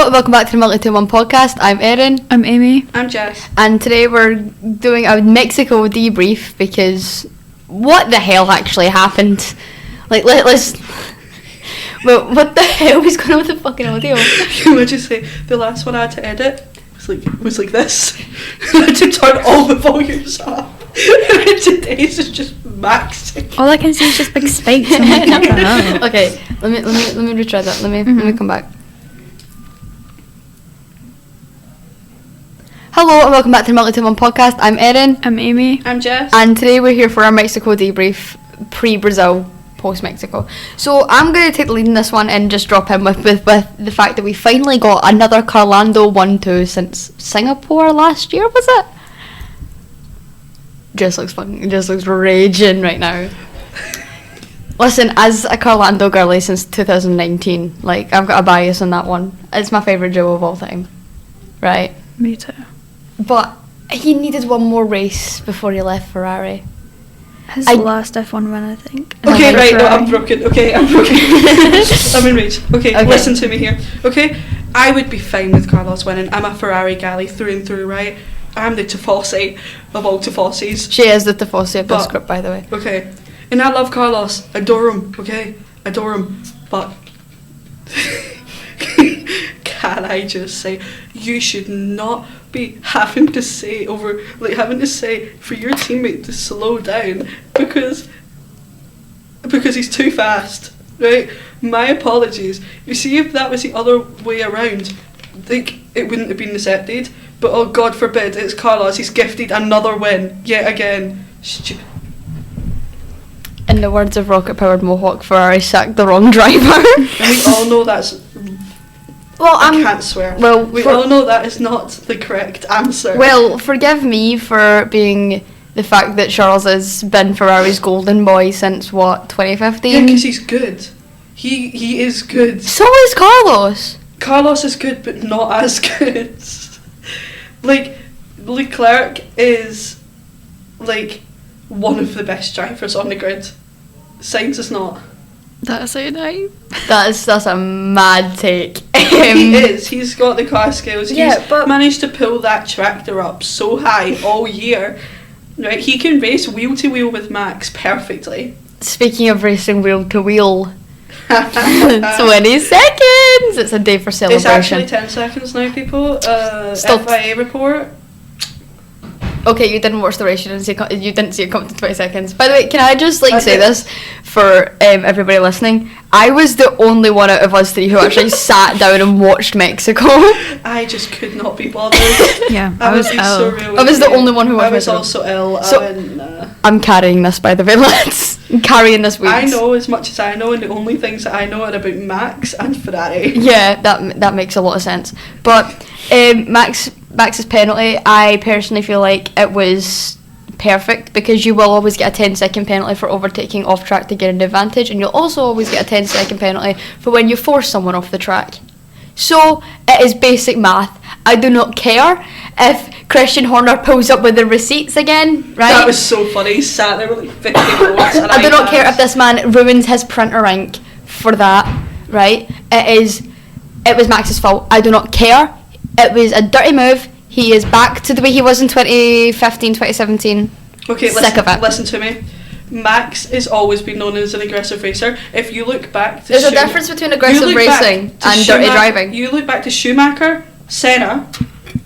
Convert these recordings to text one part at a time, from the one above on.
Hello, welcome back to the Multi 2-1 podcast. I'm Erin. I'm Amy. I'm Jess. And today we're doing a Mexico debrief because what the hell actually happened? Like, let's... Well, what the hell is going on with the fucking audio? Can I just say, the last one I had to edit was like this. I had to turn all the volumes up. And today's is just maxing. All I can see is just big spikes. I'm like, what the hell? Okay, let me retry that. Let me come back. Hello and welcome back to the Multi 2-1 podcast. I'm Erin. I'm Amy. I'm Jess. And today we're here for our Mexico debrief, pre-Brazil, post-Mexico. So I'm going to take the lead in this one and just drop in with the fact that we finally got another Carlando 1-2 since Singapore last year, was it? Just looks raging right now. Listen, as a Carlando girlie since 2019, like, I've got a bias on that one. It's my favourite duo of all time. Right? Me too. But he needed one more race before he left Ferrari. His last F1 win, I think. Okay, right, no, I'm broken. Okay, I'm broken. I'm in rage. Okay, listen to me here. Okay, I would be fine with Carlos winning. I'm a Ferrari galley through and through, right? I'm the Tifosi of all Tifosies. She is the Tifosi of this group, by the way. Okay, and I love Carlos. Adore him, okay? Adore him. But can I just say, you should not be having to say for your teammate to slow down because he's too fast, right? My apologies. You see, if that was the other way around, like, it wouldn't have been accepted. But oh, God forbid, it's Carlos. He's gifted another win yet again. In the words of rocket-powered Mohawk, Ferrari sacked the wrong driver. And we all know that's... Well, I can't swear. Well, we all know that is not the correct answer. Well, forgive me for being the fact that Charles has been Ferrari's golden boy since, what, 2015? Yeah, because he's good. He is good. So is Carlos. Carlos is good, but not as good. Like, Leclerc is, like, one of the best drivers on the grid. Sainz is not. That's a night. That's a mad take. He is. He's got the car skills. Yeah, He's but managed to pull that tractor up so high all year. Right, he can race wheel to wheel with Max perfectly. Speaking of racing wheel to wheel, 20 seconds. It's a day for celebration. It's actually 10 seconds now, people. FIA report. Okay, you didn't watch the race. You didn't see it come to 20 seconds. By the way, can I just say this for everybody listening? I was the only one out of us three who actually sat down and watched Mexico. I just could not be bothered. Yeah, I was ill. So real I was the only one who watched I was Mexico. also ill. So I'm carrying this, by the way, lads. I'm carrying this week. I know as much as I know, and the only things that I know are about Max and Ferrari. Yeah, that makes a lot of sense. But Max's penalty, I personally feel like it was perfect because you will always get a 10-second penalty for overtaking off track to get an advantage, and you'll also always get a 10-second penalty for when you force someone off the track. So it is basic math. I do not care if Christian Horner pulls up with the receipts again, right? That was so funny. He sat there with like 50 votes. I do not care if this man ruins his printer ink for that, right? It was Max's fault. I do not care. It was a dirty move. He is back to the way he was in 2015, 2017. Okay, Sick of it. Listen to me. Max has always been known as an aggressive racer. If you look back to There's a difference between aggressive racing and dirty driving. You look back to Schumacher, Senna,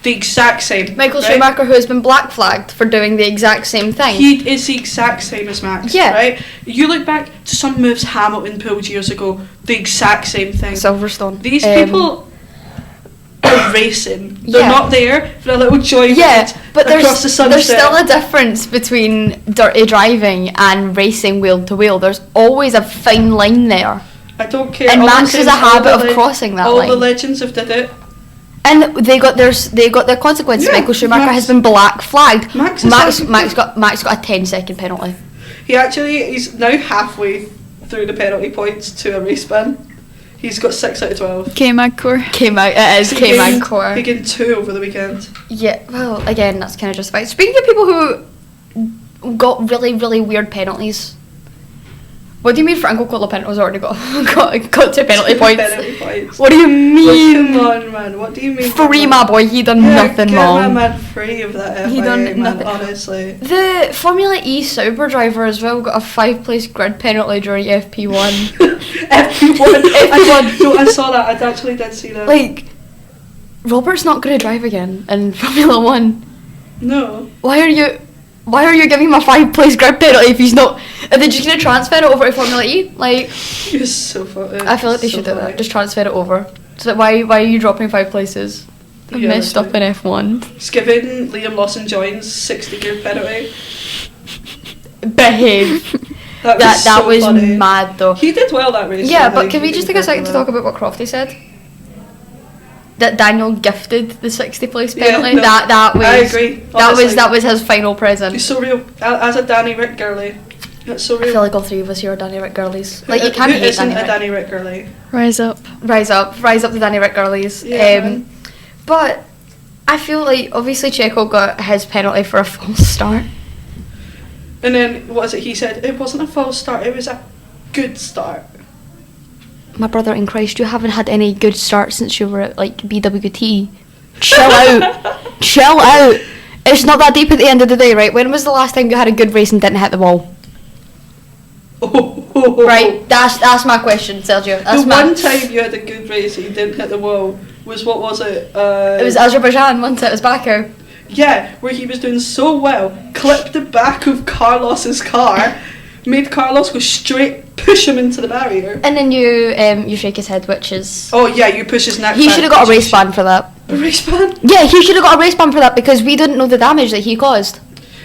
the exact same. Michael Schumacher, who has been black flagged for doing the exact same thing. He is the exact same as Max. Yeah. Right? You look back to some moves Hamilton pulled years ago, the exact same thing. Silverstone. These people are racing. They're not there for a little joy but across the sunset. There's still a difference between dirty driving and racing wheel to wheel. There's always a fine line there. I don't care. And Max has a habit of crossing that line. All the legends have did it. And they got their consequences. Yeah, Michael Schumacher has been black flagged. Max got a 10-second penalty. He's now halfway through the penalty points to a race ban. He's got 6 out of 12. K-Mag core. It is K-Mag core. He gained 2 over the weekend. Yeah, well, again, that's kind of justified. Speaking of people who got really, really weird penalties, What do you mean Franco Colapinto's already got 2 penalty points? Penalty points. What do you mean? Come on, man. What do you mean? Free, my boy. He done nothing wrong. Get my man free of that FIA, He done man, nothing. honestly. The Formula E Sauber driver as well got a 5-place grid penalty during FP1. FP1. I saw that. I actually did see that. Like, Robert's not going to drive again in Formula 1. No. Why are you giving him a 5-place grid penalty if he's not? Are they just going to transfer it over to Formula E? Like, You're so funny. I feel like they should do that. Just transfer it over. So why are you dropping 5 places? I messed up in F1. Just giving Liam Lawson Joins 60 gear penalty. Behave. That was funny. mad though. He did well that race. Yeah, but can we just take a second to talk about what Crofty said? That Daniel gifted the 60 place penalty. No, that was. I agree. That was his final present. He's so real. As a Danny Rick girly, that's so real. I feel like all 3 of us here are Danny Rick girlies. Like, you can't Who hate isn't Danny a Rick. Danny Rick girly? Rise up. Rise up the Danny Rick girlies. Yeah, man. But I feel like obviously Checo got his penalty for a false start. And then what was it? He said it wasn't a false start. It was a good start. My brother in Christ, you haven't had any good start since you were at like BWT. Chill out. Chill out. It's not that deep at the end of the day, right? When was the last time you had a good race and didn't hit the wall? Right, that's my question, Sergio. That's The one time you had a good race and you didn't hit the wall was, what was it? It was Azerbaijan, wasn't it? It was Baku. Yeah, where he was doing so well, clipped the back of Carlos's car, made Carlos go straight, push him into the barrier. And then you shake his head, which is... Oh yeah, you push his neck He back, should have got a which race is- ban for that. A race ban? Yeah, he should have got a race ban for that because we didn't know the damage that he caused.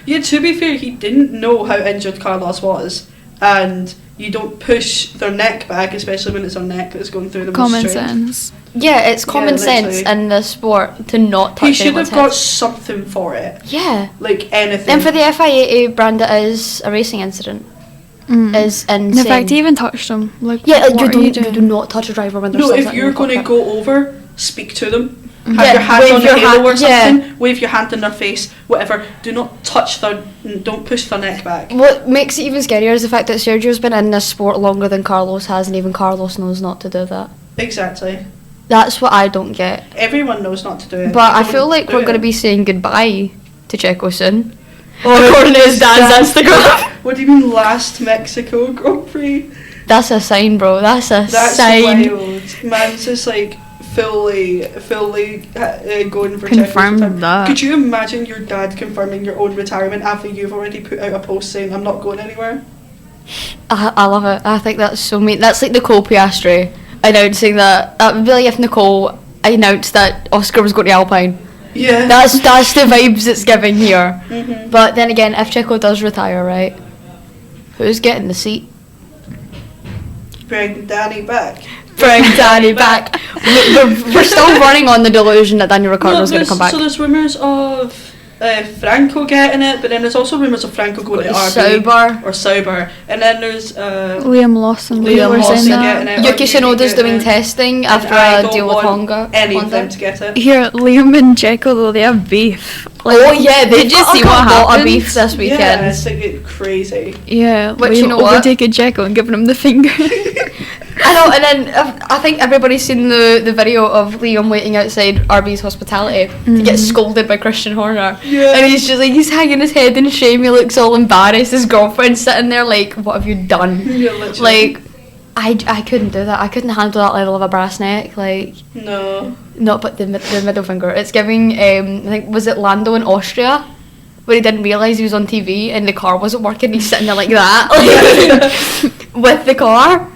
Yeah, to be fair, he didn't know how injured Carlos was, and you don't push their neck back, especially when it's their neck that's going through the Common most strain. sense. Yeah, it's common sense literally. in the sport to not touch He should anyone's have got head. something for it, Yeah. like anything. And for the FIA to brand it as a racing incident is insane. The fact he even touched him. Like, Yeah, what you are do not touch a driver when they're No, still if sitting you're in the going to cockpit. go over, speak to them. Have Yeah, your hand wave on your the halo or hand- yeah. something. Wave your hand in their face, whatever. Do not touch their. Don't push their neck back. What makes it even scarier is the fact that Sergio's been in this sport longer than Carlos has, and even Carlos knows not to do that. Exactly. That's what I don't get. Everyone knows not to do it. But I Don't feel like do we're going to it. be saying goodbye to Checo soon. According to his dad's Instagram. What do you mean last Mexico Grand Prix? That's a sign, bro. That's a That's sign. wild. Man's just like fully going for Confirmed Checo's retirement. that. Could you imagine your dad confirming your own retirement after you've already put out a post saying I'm not going anywhere? I love it. I think that's so mean. That's like Nicole Piastri announcing that. That would be like if Nicole announced that Oscar was going to Alpine. Yeah. That's the vibes it's giving here. Mhm. But then again, if Checo does retire, right, who's getting the seat? Bring Danny back. Bring Danny back. We're still running on the delusion that Daniel Ricciardo's going to come back. So there's rumours of Franco getting it, but then there's also rumours of Franco going to RB Sauber. or Sauber, and then there's Liam Lawson. Liam we were saying Lawson that. getting it. Yuki Tsunoda's doing testing, testing after a deal with Honda. Any of them to get it. Here, Liam and Checo, though, they have beef. Oh yeah, they did just you see what a lot of happened? beef this weekend. Yeah, it's like it's crazy. Yeah, Which, Liam you know what? overtaking Checo and giving him the finger. I know, and then I think everybody's seen the video of Liam waiting outside RB's hospitality to get scolded by Christian Horner. Yeah. And he's just like, he's hanging his head in shame, he looks all embarrassed, his girlfriend's sitting there like, what have you done? Yeah, literally. Like, I couldn't do that, I couldn't handle that level of a brass neck, like, No. not but the middle finger. It's giving, I think, was it Lando in Austria? Where he didn't realise he was on TV and the car wasn't working, he's sitting there like that, like, with the car.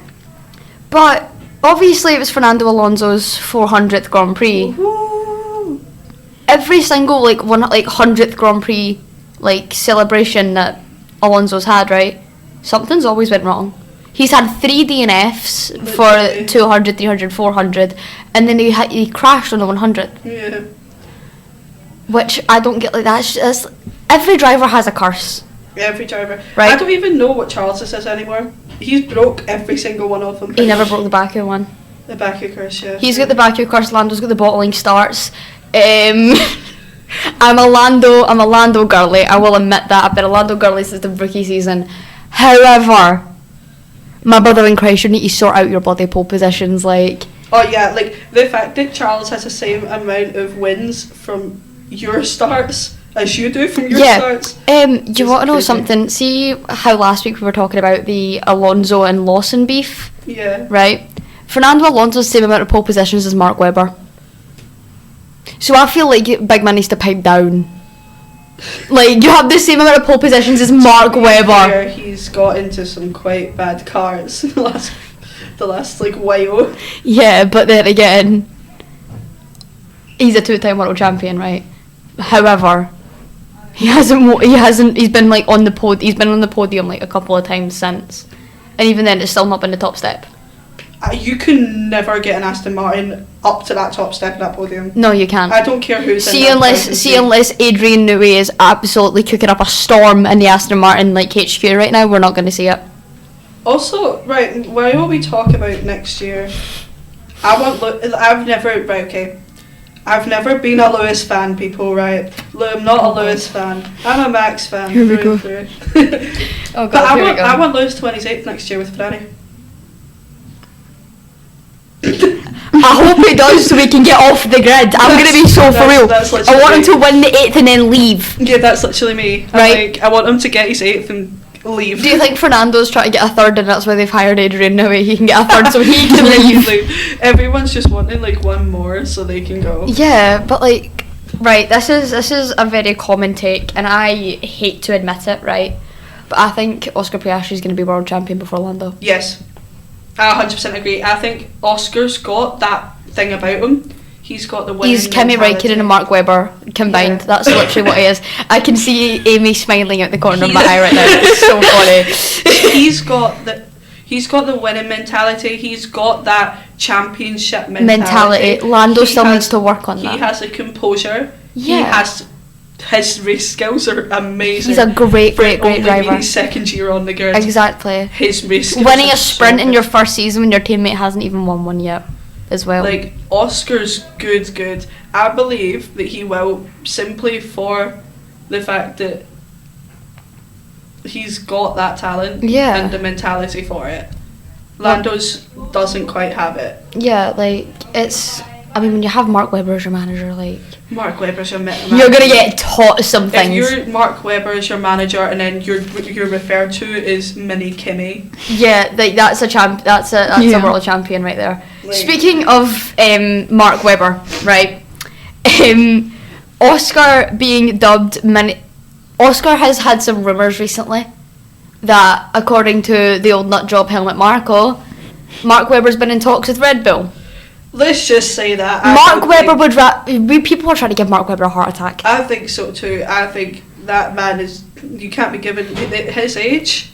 But obviously it was Fernando Alonso's 400th Grand Prix. Woo. Every single like 100th Grand Prix like celebration that Alonso's had, right? Something's always went wrong. He's had 3 DNFs Literally. for 200, 300, 400, and then he crashed on the 100th, Yeah. which I don't get. Like that's every driver has a curse. Every driver. Right. I don't even know what Charles is anymore. He's broke every single one of them. He never broke the Baku one. The Baku curse, yeah. He's got the Baku curse. Lando's got the bottling starts. I'm a Lando girly. I will admit that. I've been a Lando girly since the rookie season. However, My brother in Christ, you need to sort out your bloody pole positions, like. Oh yeah, like the fact that Charles has the same amount of wins from your starts as you do from your starts. Do you want to know crazy. something? See how last week we were talking about the Alonso and Lawson beef? Yeah. Right? Fernando Alonso's the same amount of pole positions as Mark Webber. So I feel like Big Man needs to pipe down. Like, you have the same amount of pole positions as Mark Webber. Where he's got into some quite bad cars the last like while. Yeah, but then again, he's a 2-time world champion, right? However, he's been like on the he's been on the podium like a couple of times since, and even then it's still not been the top step. You can never get an Aston Martin up to that top step of that podium. No, you can't. I don't care who's in that unless Adrian Newey is absolutely cooking up a storm in the Aston Martin like HQ right now, we're not going to see it. Also, right, while we talk about next year, I've never been a Lewis fan, people, right? I'm not a Lewis fan. I'm a Max fan. Here we go. through. Oh God, But here we go. I want Lewis to win his 8th next year with Ferrari. I hope he does so we can get off the grid. I'm going to be so for real. That's I want him to win the 8th and then leave. Yeah, that's literally me. Right. I want him to get his 8th and leave. Do you think Fernando's trying to get a third and that's why they've hired Adrian Newey? He can get a third so he can leave. Everyone's just wanting like one more so they can go. Yeah, but like, right, this is a very common take and I hate to admit it, right? But I think Oscar Piastri's going to be world champion before Lando. Yes, I 100% agree. I think Oscar's got that thing about him. He's got the winning He's Kimi mentality. Räikkönen and Mark Webber combined. Yeah. That's literally what he is. I can see Amy smiling out the corner of my eye right now. It's so funny. He's got the winning mentality. He's got that championship mentality. Lando He still has- needs to work on He that. has a composure. Yeah. His race skills are amazing. He's a great only driver. being his second year on the grid. Exactly. His race skills Winning are a sprint so in good. your first season when your teammate hasn't even won one yet, as well. Like, Oscar's good. I believe that he will, simply for the fact that he's got that talent Yeah. and the mentality for it. Lando's doesn't quite have it. Yeah, like it's. I mean, when you have Mark Webber as your manager, like Mark Webber's your you're gonna get taught some If things. you're Mark Webber as your manager and then you're referred to as Mini Kimmy. Yeah, like that's a Yeah. world champion right there. Like- Speaking of Mark Webber, right? Oscar being dubbed Oscar has had some rumours recently that, according to the old nutjob Helmut Marko, Mark Webber's been in talks with Red Bull. Let's just say that. Mark Webber people are trying to give Mark Webber a heart attack. I think so too. I think that man is. You can't be given at his age.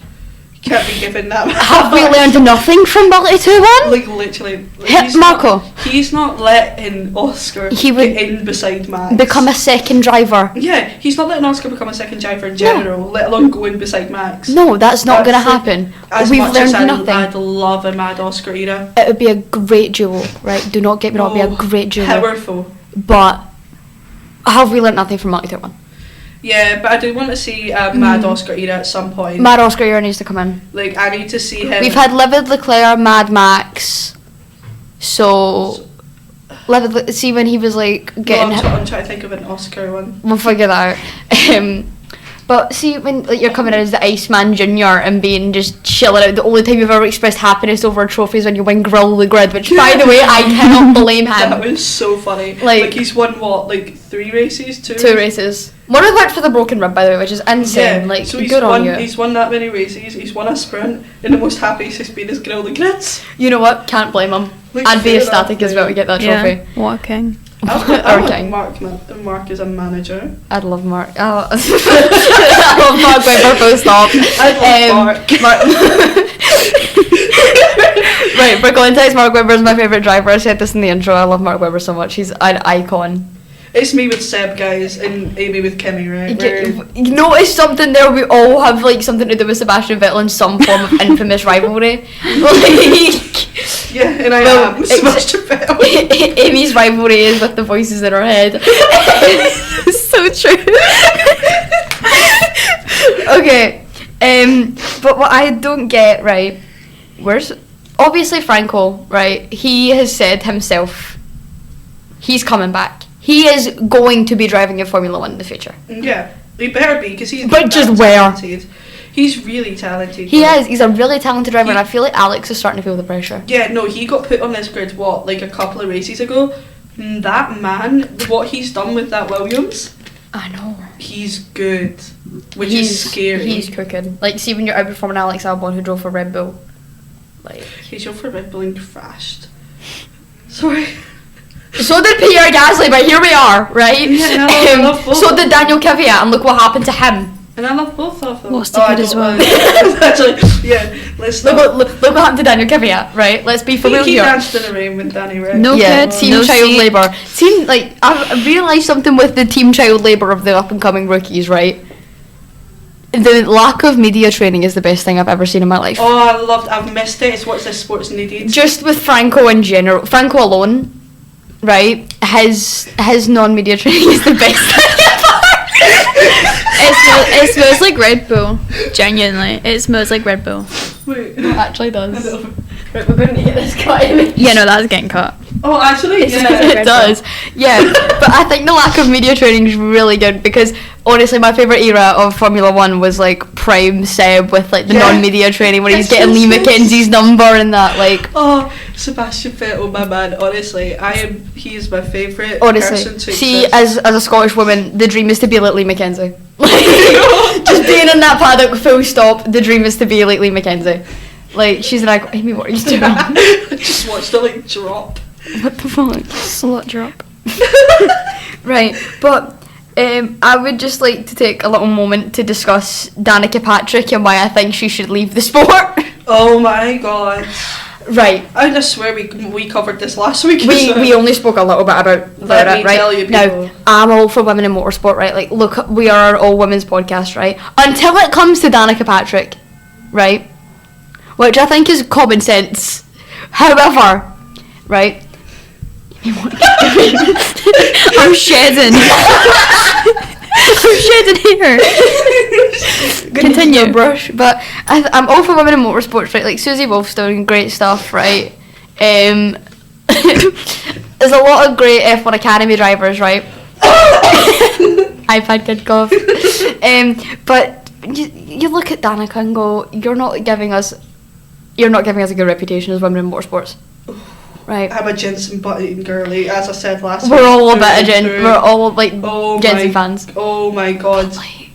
You can't be given that. Have we learned nothing from Multi 2-1? Like literally. Hit Marco. He's not letting Oscar He would get in beside Max. become a second driver. Yeah, he's not letting Oscar become a second driver in general, let alone go in beside Max. No, that's not going to That's happen. As We've much learned as nothing. I'd love a Mad Oscar era. It would be a great duo, right? Do not get me wrong, it would be a great duo. Powerful. But have we learnt nothing from Multi 2-1? Yeah, but I do want to see a Mad Oscar era at some point. Mad Oscar era needs to come in. Like, I need to see him. We've had Livid Leclerc, Mad Max. So, see when he was like getting No, hit. I'm trying to think of an Oscar one. We'll figure that out. But see when like you're coming in as the Iceman Junior and being just chilling out. The only time you've ever expressed happiness over a trophy is when you win Grill the Grid, which by the way I cannot blame That him. was so funny. Like he's won what, like 3 races? 2 2 races. One of worked for the broken rib, by the way, which is insane. Like so he's good won, on you. He's won that many races. He's won a sprint, and the most happiest he's been is Grill the Grids. You know what? Can't blame him. Like, I'd be fair ecstatic enough, as well to get that Yeah, trophy. what a king. I Or want king. Mark as a manager. I'd love Mark. Oh. I love Mark Webber, full stop. I love Mark. Right, for context, Mark Webber is my favourite driver. I said this in the intro. I love Mark Webber so much. He's an icon. It's me with Seb, guys, and Amy with Kimmy, right? You notice something there? We all have like something to do with Sebastian Vettel in some form of infamous rivalry. Like, Yeah, and I well, am Sebastian Vettel. Amy's rivalry is with the voices in her head. So true. Okay, but what I don't get, right, obviously Franco, right? He has said himself he's coming back. He is going to be driving in Formula 1 in the future. Yeah, he better be, because he's But just where? talented. He's really talented. He is. He's a really talented driver, and I feel like Alex is starting to feel the pressure. Yeah, no, he got put on this grid, a couple of races ago. That man, what he's done with that Williams, I know. he's good, which is scary. He's cooking. Like, see when you're outperforming Alex Albon, who drove for Red Bull. Like, He drove for Red Bull and crashed. Sorry. so did Pierre Gasly, but here we are, right? Yeah, I love both. So did Daniel Kvyat, and look what happened to him. And I love both of them. Lost a kid as well. Actually, yeah, let's Look not. what happened to Daniel Kvyat, right? Let's be for real He here. danced in the rain with Danny, right? No Yeah, kids, team no child seat. labour. I've realised something with the team child labour of the up and coming rookies, right? The lack of media training is the best thing I've ever seen in my life. Oh, I've missed it. It's what this sport's needed. Just with Franco in general, Franco alone, right? His non-media training is the best thing ever. It smells like Red Bull. Genuinely, it smells like Red Bull. Wait. It actually does. I know. Right, we're going to get this cut anyway. Yeah, no, that's getting cut. Oh, actually, yeah. It does, yeah. But I think the lack of media training is really good, because honestly, my favourite era of Formula 1 was like prime Seb with like the Yeah. non-media training where he's It's getting Lee just- McKenzie's number and that, like. Oh, Sebastian Vettel, my man. Honestly, he is my favourite Honestly, person to see, exist. as a Scottish woman, the dream is to be like Lee McKenzie. Like, just being in that paddock, full stop. The dream is to be like Lee McKenzie. Like, she's like, Amy, what are you doing? I just watched her drop. What the fuck? Slut drop. Right, but I would just like to take a little moment to discuss Danica Patrick and why I think she should leave the sport. Oh my god. Right. I just swear we covered this last week. We only spoke a little bit about Let it, me right? tell you, Now, people. I'm all for women in motorsport, right? Like, look, we are all women's podcast, right? Until it comes to Danica Patrick, right? Which I think is common sense. However, right? I'm shedding. I'm shedding here. Continue. Brush, but I'm all for women in motorsports, right? Like Susie Wolf's doing great stuff, right? There's a lot of great F1 Academy drivers, right? iPad kid cough. But you look at Danica and go, you're not giving us a good reputation as women in motorsports, right? I'm a Jensen Button girly, as I said last week. We're all a through bit of and Gen. through. We're all like Oh Gen Z my- fans. Oh my god. Like,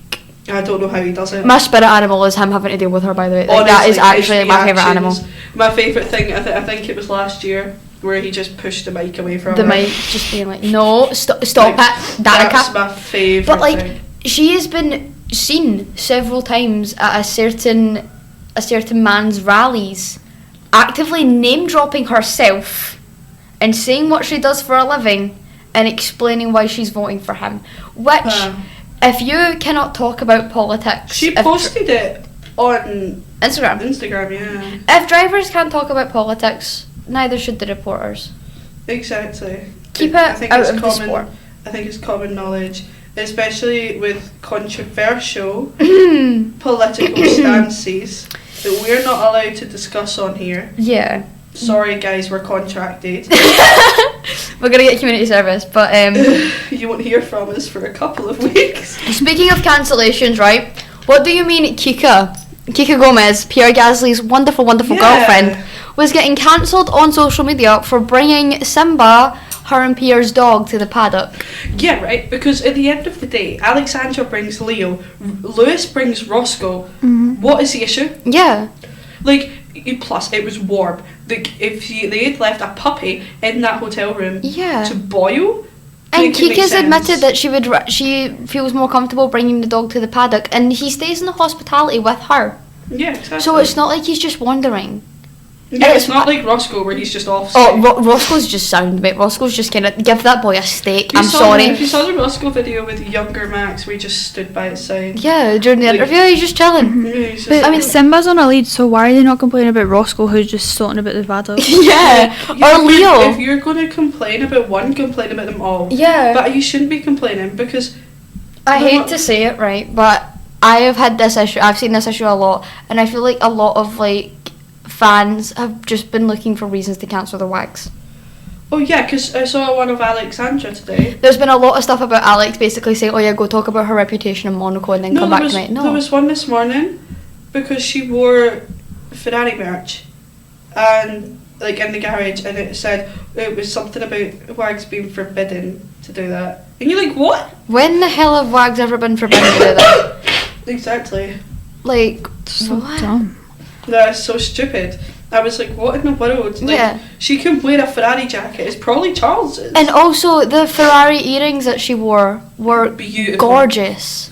I don't know how he does it. my spirit animal is him having to deal with her. By the way, like, that is Honestly, actually his my favorite animal. reactions. My favourite thing, I think it was last year, where he just pushed the mic away from The her. mic just being like, no, stop Like, it, That's Danica. my favourite But like, thing. she has been seen several times at a certain man's rallies, actively name dropping herself and saying what she does for a living and explaining why she's voting for him. Which, if you cannot talk about politics, She if posted it on Instagram. Instagram, yeah. If drivers can't talk about politics, neither should the reporters. Exactly. Keep I it think out it's of the common, sport. I think it's common knowledge, especially with controversial political stances that we're not allowed to discuss on here. Yeah. Sorry guys, we're contracted. We're gonna get community service, but You won't hear from us for a couple of weeks. speaking of cancellations, right? What do you mean Kika Gomez, Pierre Gasly's wonderful Yeah. girlfriend, was getting cancelled on social media for bringing Simba, her and Pierre's dog, to the paddock? Yeah, right, because at the end of the day, Alexandra brings Leo, Lewis brings Roscoe. What is the issue? Yeah. Like, plus it was warm. If they had left a puppy in that hotel room Yeah. to boil, And make it make Kika's sense. admitted that she feels more comfortable bringing the dog to the paddock, and he stays in the hospitality with her. Yeah, exactly. So it's not like he's just wandering. Yeah, it's not like Roscoe where he's just off. Oh, Roscoe's just sound, mate. Roscoe's just kind of give that boy a steak. You I'm saw sorry. If you saw the Roscoe video with younger Max, we just stood by his side. Yeah, during the Like- interview, he's just chilling. Yeah, he's just But I mean- Simba's on a lead, so why are they not complaining about Roscoe, who's just sorting about the paddock? Yeah, Yeah, or Leo. If you're going to complain about one, complain about them all. Yeah. But you shouldn't be complaining because I they're hate not- to say it, right, but I have had this issue. I've seen this issue a lot, and I feel like a lot of like fans have just been looking for reasons to cancel their WAGs. Oh yeah, because I saw one of Alexandra today. There's been a lot of stuff about Alex basically saying, oh yeah, go talk about her reputation in Monaco and then come back to me. No, there was one this morning because she wore Ferrari merch and like in the garage, and it said it was something about WAGs being forbidden to do that. And you're like, what? When the hell have WAGs ever been forbidden to do that? Exactly. Like, So what? dumb. That's so stupid. I was like, what in the world? Like, Yeah. she can wear a Ferrari jacket. It's probably Charles's. And also, the Ferrari earrings that she wore were Beautiful. gorgeous.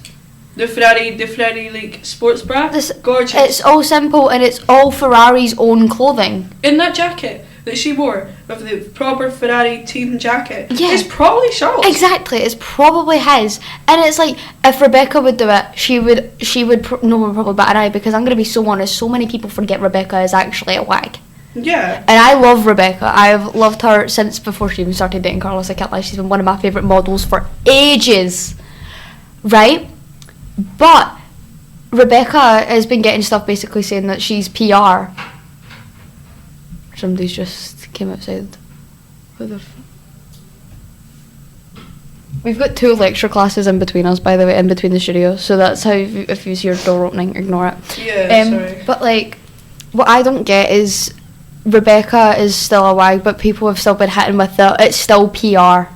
The Ferrari like sports bra. Gorgeous. It's all simple and it's all Ferrari's own clothing. In that jacket that she wore, of the proper Ferrari team jacket, Yeah. it's probably Charles. Exactly, it's probably his. And it's like, if Rebecca would do it, she would no one would probably bat an eye, because I'm going to be so honest, so many people forget Rebecca is actually a WAG. Yeah. And I love Rebecca. I've loved her since before she even started dating Carlos. I can't lie, she's been one of my favourite models for ages. Right? But Rebecca has been getting stuff basically saying that she's PR. Somebody's just came outside. Who the We've got 2 lecture classes in between us, by the way, in between the studios. So that's how, if you see your door opening, ignore it. Yeah, sorry. But like, what I don't get is Rebecca is still a WAG, but people have still been hitting with it's still PR.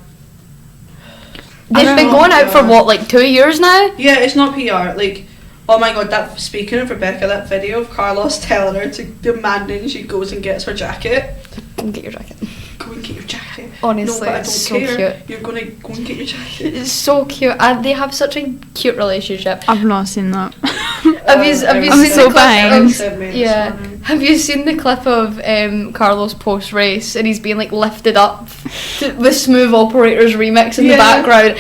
They've been going out for what, like 2 years now? Yeah, it's not PR. Like, oh my god, that speaking of Rebecca, that video of Carlos telling her to demanding she goes and gets her jacket. Go and get your jacket. Go and get your jacket. Honestly, no, but I don't it's so care. cute. You're gonna go and get your jacket. It's so cute, and they have such a cute relationship. I've not seen that. Have you I'm seen so the clip behind. of, yeah. Have you seen the clip of Carlos post race and he's being like lifted up with Smooth Operators remix in the background?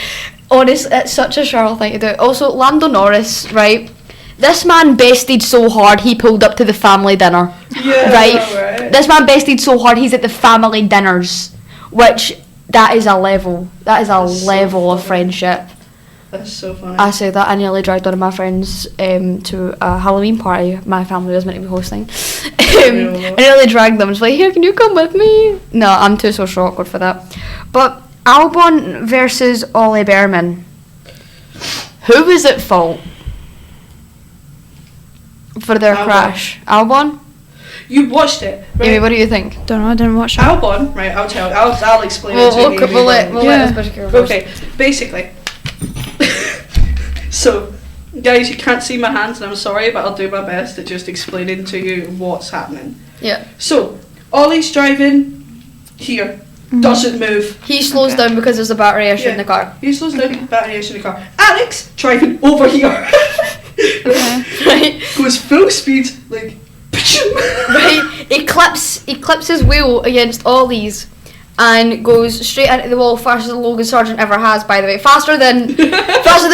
Honestly, it's such a Cheryl thing to do. Also, Lando Norris, right? This man bested so hard he pulled up to the family dinner. Yeah, right? This man bested so hard he's at the family dinners, which that is a level. That is a level of friendship. That's so funny. I say that I nearly dragged one of my friends to a Halloween party my family was meant to be hosting. I nearly dragged them. I was like, here, can you come with me? No, I'm too social awkward for that. But Albon versus Ollie Behrman. Who was at fault for their crash? Albon? You watched it, right? Amy, what do you think? Don't know, I didn't watch it. Albon, right, I'll explain it to you. We'll let this bitch go first. Okay, basically. So, guys, you can't see my hands, and I'm sorry, but I'll do my best at just explaining to you what's happening. Yeah. So, Ollie's driving here, doesn't move. He slows down because there's a battery issue in the car. He slows down, battery issue in the car. Alex, driving over here. Right. Goes full speed, like, right. He clips his wheel against Ollie's and goes straight into the wall faster than Logan Sargent ever has, by the way. Faster than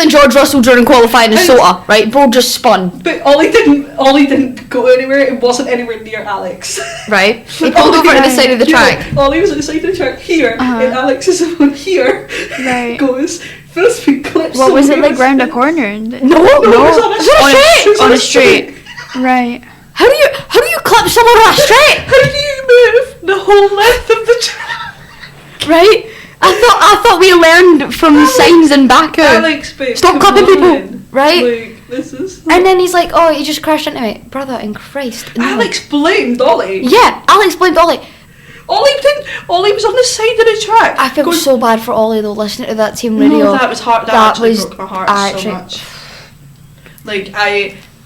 George Russell during qualifying in SOTA, right? Bro just spun. But Ollie didn't go anywhere, it wasn't anywhere near Alex. Right? He pulled over to the side of the track. Ollie was at the side of the track here, and Alex is on here. Right. Goes full speed, clips. What was it, like round a corner? No, it was on a straight. Right. How do you clip someone on a straight? How do you move the whole length of the track? Right? I thought we learned from signs in Baku. Alex, babe, stop clipping people, right? Like, this is. And then he's like, "Oh, he just crashed into me, brother." In Christ, no. Alex blamed Ollie. Yeah, Alex blamed Ollie. Ollie was on the side of the track. I feel so bad for Ollie though, listening to that team radio. No, that was hard. That actually broke my heart so much. Like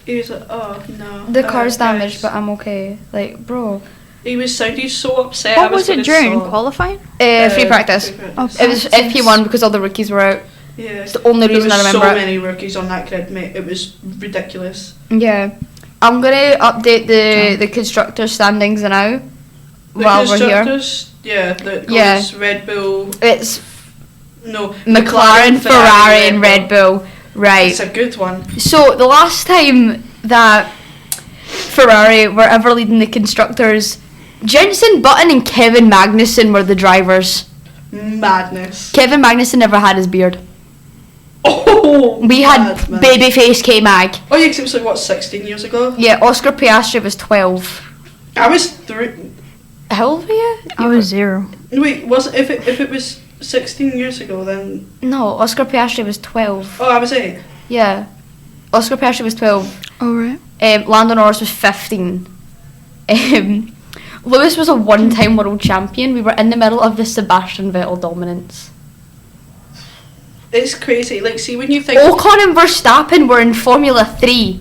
he was like, oh no. The car's damaged, but I'm okay. Like, bro. He was sounding so upset. What was it during qualifying? Free practice. Oh, it was FP1 because all the rookies were out. Yeah. It's the only reason I remember There it. was so many rookies on that grid, mate. It was ridiculous. Yeah. I'm gonna update the constructor standings now. While we're here. Yeah, that goes Red Bull. It's no McLaren, Ferrari, and Red Bull. Right. It's a good one. So the last time that Ferrari were ever leading the constructors, Jenson Button and Kevin Magnussen were the drivers. Madness. Kevin Magnussen never had his beard. Oh, we had babyface K-Mag. Oh yeah, 'cause it was like, what, 16 years ago? Yeah, Oscar Piastri was 12. I was 3. How old were you? I was 0. Wait, if it was 16 years ago, then... No, Oscar Piastri was 12. Oh, I was 8. Yeah. Oscar Piastri was 12. Oh, right. Lando Norris was 15. Lewis was a one-time world champion. We were in the middle of the Sebastian Vettel dominance. It's crazy. Like, see, when you think... Ocon and Verstappen were in Formula 3.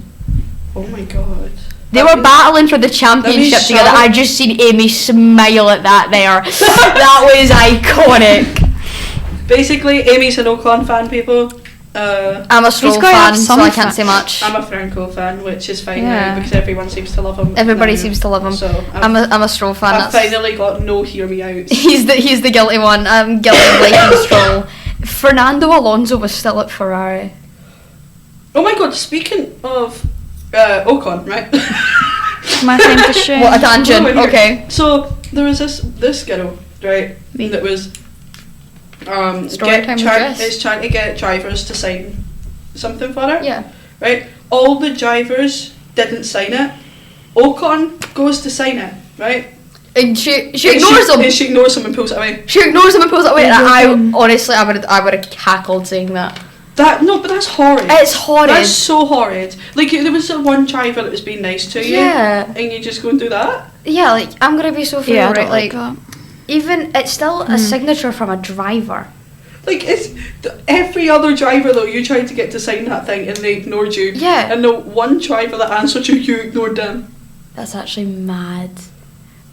Oh my god. They were battling for the championship together. I just seen Amy smile at that there. That was iconic. Basically, Amy's an Ocon fan, people. I'm a Stroll He's gotta have fan, so some I can't fan. say much. I'm a Franco fan, which is fine Yeah. now because everyone seems to love him. Everybody now. seems to love him. So I'm a Stroll fan. I've finally got no hear me out. He's the guilty one. I'm guilty of liking Stroll. Fernando Alonso was still at Ferrari. Oh my god! Speaking of Ocon, right? My time to shame. What a tangent. Over here. Okay. So there was this girl, right? That was Story time with Jess. is trying to get drivers to sign something for her. Yeah. Right. All the drivers didn't sign it. Ocon goes to sign it. Right. And she ignores him. And she ignores him and pulls it away. She ignores him and pulls it away. And Mhm. I honestly, I would have cackled saying that. No, but that's horrid. It's horrid. That's so horrid. Like, there was one driver that was being nice to you. Yeah. And you just go and do that? Yeah, like I'm gonna be so for Yeah, real, I don't right? like that. Even it's still a signature from a driver. Like, it's every other driver though, you tried to get to sign that thing and they ignored you. Yeah. And the one driver that answered you ignored them. That's actually mad.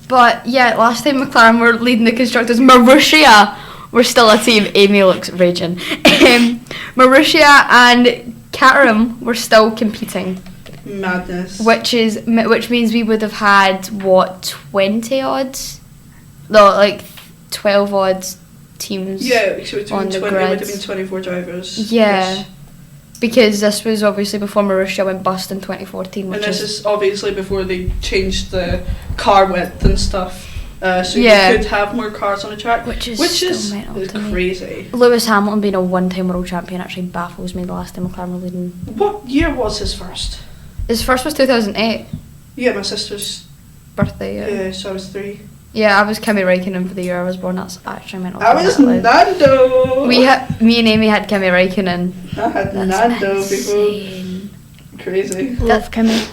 But yeah, last time McLaren were leading the constructors, Marussia were still a team. Amy looks raging. Marussia and Caterham were still competing. Madness. Which means we would have had what 20 odds? No, like 12 odds teams. Yeah, so it on the would have grid. been 24 drivers. Yeah. Yes. Because this was obviously before Marussia went bust in 2014, And which this is is obviously before they changed the car width and stuff. So Yeah. you could have more cars on the track. Which is is still mental to me. crazy. Lewis Hamilton being a one-time world champion actually baffles me. The last time McLaren were leading, What year was his first? his first was 2008 Yeah, my sister's. birthday. Yeah, so I was 3. Yeah, I was Kimi Räikkönen for the year I was born. That's actually mental. I was Nando. Me and Amy had Kimi Räikkönen. I had That's Nando before. insane. Crazy. Love Kimmy.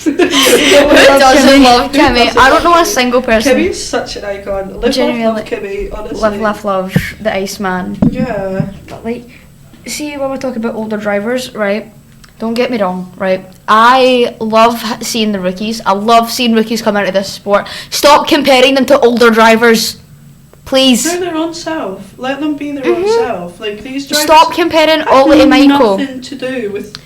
Who doesn't love Who Kimi? doesn't I don't know a love single person. Kimmy's such an icon. Live, Genuinely. love Kimmy, honestly. Love, the Iceman. Yeah. But like, see when we're talking about older drivers, right? Don't get me wrong, right? I love seeing the rookies. I love seeing rookies come out of this sport. Stop comparing them to older drivers, please. They're their own self. Let them be their own self. Like, these drivers Stop comparing have Ollie to Michael. nothing to do with...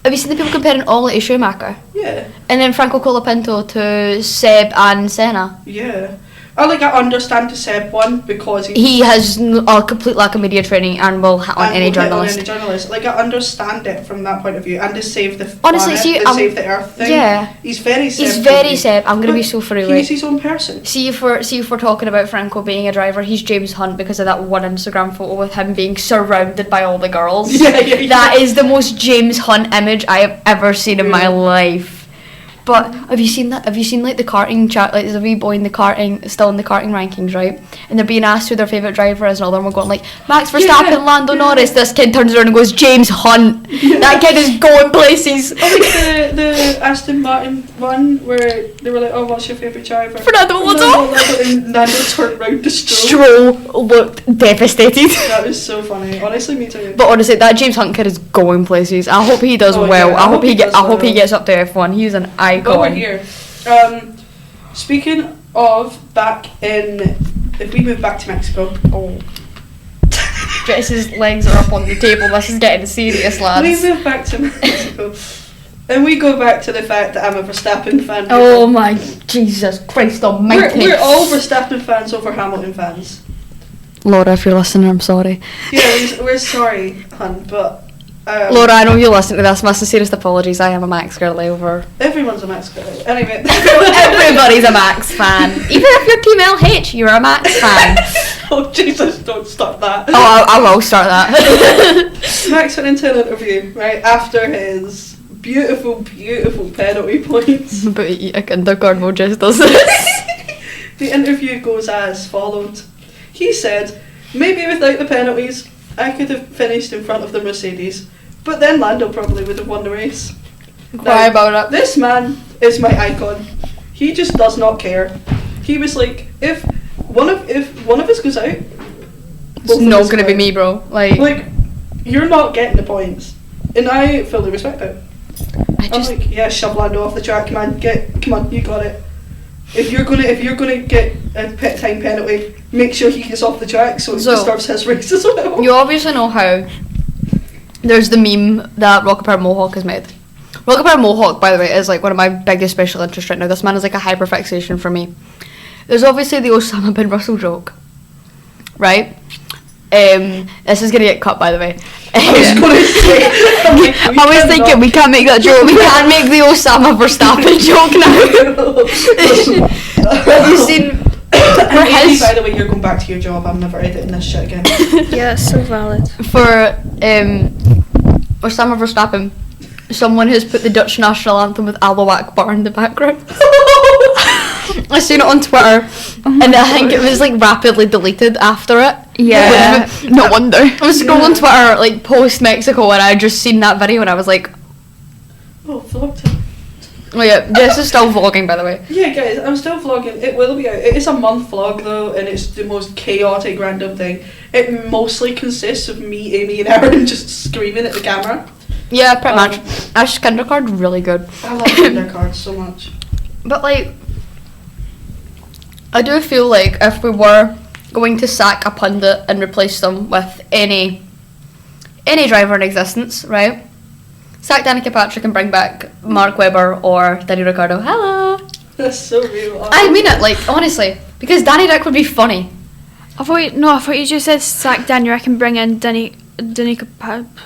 Have you seen the people comparing Ollie to Schumacher? Yeah. And then Franco Colapinto to Seb and Senna? Yeah. I understand the Seb one because He has a complete lack of media training and will hit on and any will hit on journalist. any journalist. Like, I understand it from that point of view, and to save the Honestly, planet, see, to save the Earth thing. yeah. He's very Seb. He's for very me. Seb. I'm gonna be But so for real, He's right? his own person. See if we're talking about Franco being a driver, he's James Hunt because of that one Instagram photo with him being surrounded by all the girls. Yeah. That is the most James Hunt image I have ever seen in my life. But have you seen that? Have you seen like the karting chat? Like there's a wee boy in the karting, still in the karting rankings, right? And they're being asked who their favourite driver is, and all of them are going like Max Verstappen, Lando Norris. This kid turns around and goes James Hunt. That kid is going places. Like the Aston Martin one where they were like, oh, what's your favourite driver? Fernando Alonso. And Nando turned round to Stroll. Stroll looked devastated. That was so funny. Honestly, me too. But honestly, that James Hunt kid is going places. I hope he does Oh, well. yeah, I hope he does I hope he well. gets up to F1. He's an icon. Over here. Speaking of back in, if we move back to Mexico. Oh. Jess's legs are up on the table. This is getting serious, We lads. move back to Mexico. And we go back to the fact that I'm a Verstappen fan. Oh my Jesus Christ Almighty! We're all Verstappen fans over Hamilton fans. Laura, if you're listening, I'm sorry. Yeah, we're sorry, hun, but Laura, I know you listen to this. My sincerest apologies. I am a Max girly over. everyone's a Max guy. Anyway, Everybody's a Max fan. Even if you're Team LH, you're a Max fan. oh Jesus, don't stop that. Oh, I will start that. Max went into an interview right after his beautiful, beautiful penalty points. But a kindergarten just does this. The interview goes as followed. He said, maybe without the penalties, I could have finished in front of the Mercedes, but then Lando probably would have won the race. Cry about it. This man is my icon. He just does not care. He was like, if one of us goes out, It's not gonna be me, bro. Like, you're not getting the points, and I fully respect it. I'm like, yeah, shove Lando off the track, man. Come on, you got it. If you're gonna get a pit time penalty, make sure he gets off the track so it disturbs his race as well. You obviously know how there's the meme that Rockapart Mohawk has made. Rockapart Mohawk, by the way, is like one of my biggest special interests right now. This man is like a hyperfixation for me. There's obviously the Osama bin Russell joke, right? This is gonna get cut, by the way. I was gonna say, I was thinking we can't make that joke. We can't make the Osama Verstappen joke now. Have you seen? Maybe, by the way, you're going back to your job. I'm never editing this shit again. Yeah, it's so valid. For Osama Verstappen, someone has put the Dutch national anthem with Allahu Akbar in the background. I seen it on Twitter, and I think it was like rapidly deleted after it. Yeah, no wonder. I was scrolling Twitter like post Mexico, and I just seen that video, and I was like, Oh, vlogged it. "Oh yeah, this is still vlogging, by the way." Yeah, guys, I'm still vlogging. It will be out. It is a month vlog though, and it's the most chaotic random thing. It mostly consists of me, Amy, and Aaron just screaming at the camera. Yeah, pretty much. Ash Kindercard, really good. I love their cards so much. But like, I do feel like if we were going to sack a pundit and replace them with any driver in existence, right? Sack Danica Patrick and bring back Mark Webber or Danny Ricciardo. Hello. That's so real. I mean it, like, honestly, because Danny Rick would be funny. I thought you just said sack Daniel. I can bring in Danica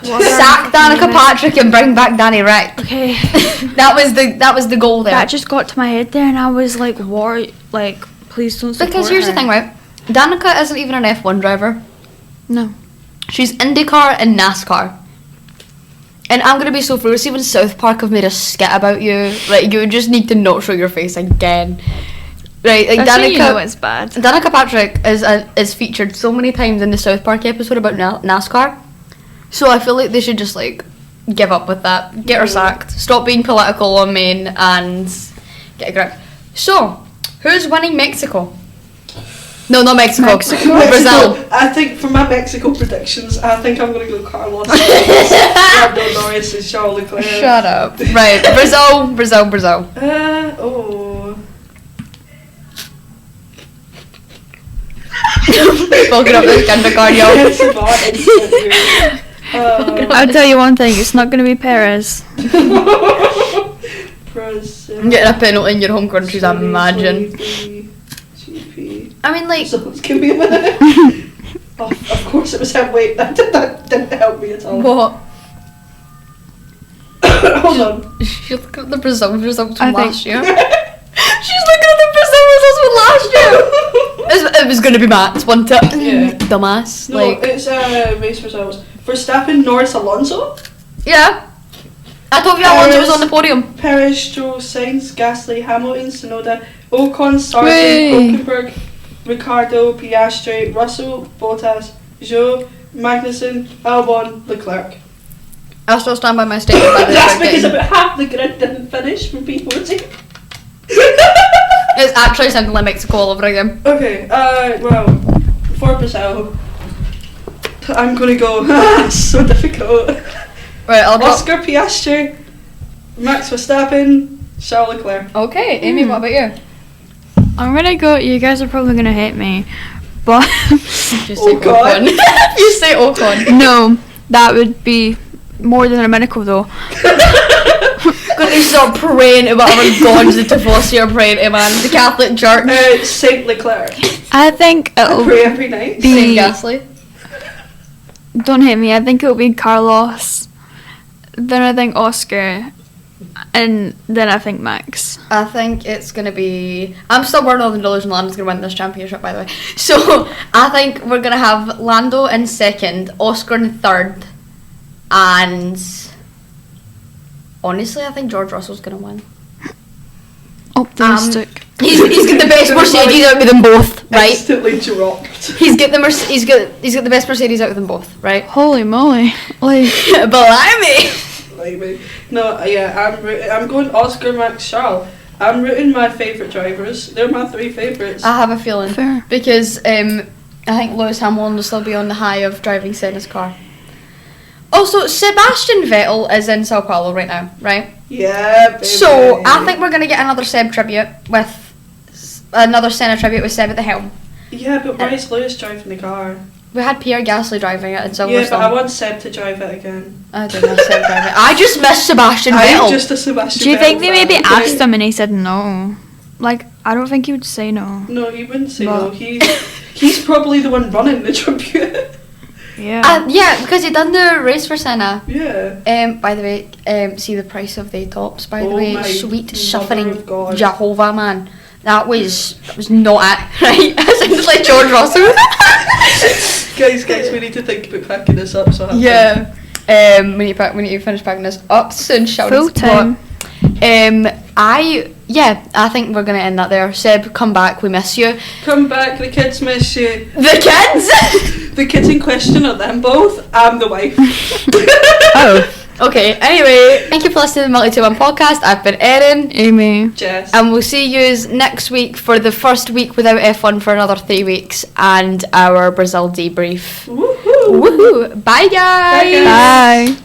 Sack Danica Patrick and bring back Danny Rick. Okay. that was the goal there. That just got to my head there, and I was like, "What? Like, please don't support Because here's her." the thing, right? Danica isn't even an F1 driver. No. She's IndyCar and NASCAR. And I'm gonna be so frugal. Even South Park have made a skit about you. Like, you just need to not show your face again. Right, like That's Danica. when you know it's bad. Danica Patrick is featured so many times in the South Park episode about NASCAR. So I feel like they should just like give up with that. Get her sacked. Stop being political on main and get a grip. So, who's winning Mexico? No, not Mexico. Brazil. I think for my Mexico predictions, I think I'm gonna go Carlos Sainz, Lando Norris, and Charles Leclerc. Shut up. Right, Brazil. Oh. Spoken up this kindergarten, yo. It's not instant. I'll tell you one thing. It's not going to be Perez. Brazil. Getting a penalty in your home countries, I imagine. GP. I mean, like, So give me a minute. Oh, of course it was him. Wait, that didn't help me at all. what? Hold on. She's looking at the Brazil results I from think- last year. She's looking at the Brazil results from last year. It was going to be Max, wasn't it? Yeah. Dumbass. No, Like, it's race results. Verstappen, Norris, Alonso. yeah. I told you Alonso was on the podium. Perez, Stroll, Sainz, Gasly, Hamilton, Tsunoda, Ocon, Sargent, Whey! Hulkenberg, Ricciardo, Piastri, Russell, Bottas, Zhou, Magnussen, Albon, Leclerc. I'll still stand by my statement. By the That's way, because about half the grid didn't finish from P14. it's actually something like Mexico all over again. Okay, well, for Brazil, I'm gonna go, so difficult. Right, I'll drop. Oscar Piastri, Max Verstappen, Charles Leclerc. Okay, Amy, what about you? I'm going to go. You guys are probably going to hate me. But Just say Ocon. Ocon. You say Ocon. no, that would be more than a miracle though. Gonna start praying to whatever gods the Tifosi are praying to, man. The Catholic Church. Saint Leclerc. I think I it'll pray every night. Saint be. Gasly. Don't hate me. I think it'll be Carlos. Then I think Oscar. And then I think Max. I think it's gonna be. I'm still worried on the delusion Lando's gonna win this championship, by the way. So I think we're gonna have Lando in second, Oscar in third, and honestly, I think George Russell's gonna win. Optimistic. He's got the best Mercedes out of them both, right? Instantly dropped. He's got the best Mercedes out of them both, right? Holy moly! Like, Blimey! Maybe. No, yeah, I'm going Oscar, Max, Charles. I'm rooting my favourite drivers. They're my 3 favourites. I have a feeling Fair. because I think Lewis Hamilton will still be on the high of driving Senna's car. Also, Sebastian Vettel is in Sao Paulo right now, right? Yeah, baby. So I think we're gonna get another Seb tribute with another Senna tribute with Seb at the helm. Yeah, but why is Lewis driving the car? We had Pierre Gasly driving it in Silverstone. Yeah, but I want Seb to drive it again. I don't know Seb driving it. I just miss Sebastian I'm Vettel. just a Sebastian do you think Vettel they maybe fan, asked okay? him and he said no? Like, I don't think he would say no. No, he wouldn't say But- no. He's probably the one running the tribute. Yeah. Yeah, because he done the race for Senna. Yeah. By the way, see the price of the tops. By the Oh way, my sweet mother suffering of God. Jehovah, man. That was not it, right? It sounded like George Russell. guys, we need to think about packing this up. So I have Yeah. We need to finish packing this up soon, shall we? Full time. I think we're gonna end that there. Seb, come back. We miss you. Come back, the kids miss you. The kids. The kids in question are them both. I'm the wife. Oh. Okay. Anyway, thank you for listening to the Multi 1 podcast. I've been Erin. Amy. Jess. And we'll see you next week for the first week without F1 for another 3 weeks and our Brazil debrief. Woohoo. Woohoo! Bye guys! Bye, guys. Bye.